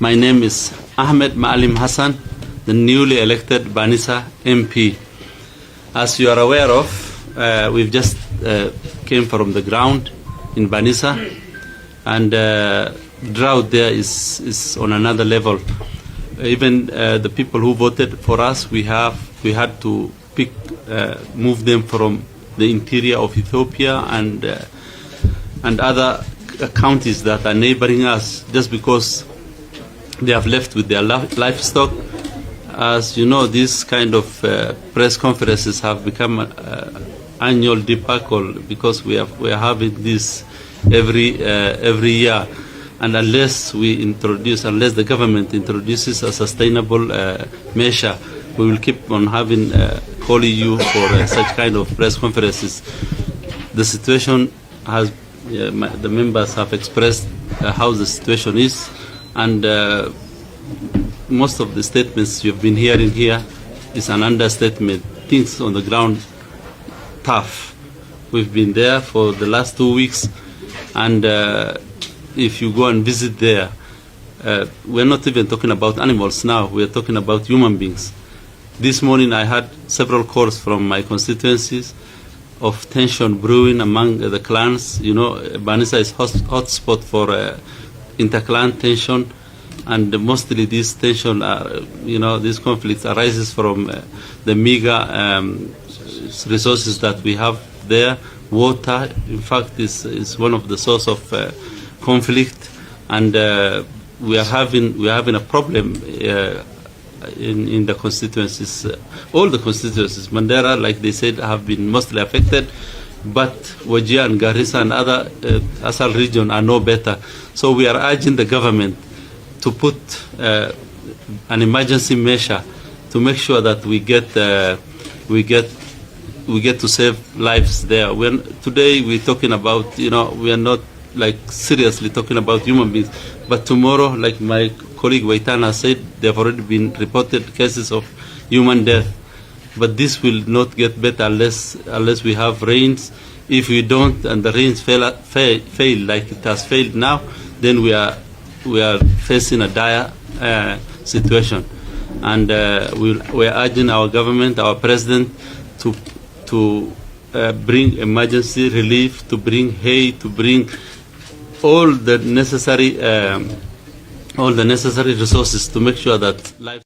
My name is Ahmed Maalim Hassan, the newly elected Banisa MP. As you are aware of, we've just came from the ground in Banisa, and drought there is on another level. Even the people who voted for us, we had to move them from the interior of Ethiopia and other counties that are neighboring us, just because they have left with their livestock. As you know, these kind of press conferences have become an annual debacle, because we are having this every year. And unless the government introduces a sustainable measure, we will keep on calling you for such kind of press conferences. The situation the members have expressed how the situation is, and most of the statements you've been hearing here is an understatement. Things on the ground tough. We've been there for the last 2 weeks, and if you go and visit there, we're not even talking about animals now, we're talking about human beings. This morning I had several calls from my constituencies of tension brewing among the clans. You know, Banisa is hotspot for interclan tension, and mostly this tension, these conflicts arises from the meager resources that we have there. Water, in fact, is one of the source of conflict, and we are having a problem in the constituencies. All the constituencies, Mandera, like they said, have been mostly affected, but Wajir and Garissa and other Asal region are no better. So we are urging the government to put an emergency measure to make sure that we get to save lives there. Today we're talking about, we are not like seriously talking about human beings, but tomorrow, like my colleague Waitana said, there have already been reported cases of human death. But this will not get better unless we have rains. If we don't, and the rains fail like it has failed now, then we are facing a dire situation. And we are urging our government, our president, to bring emergency relief, to bring hay, to bring all the necessary resources to make sure that life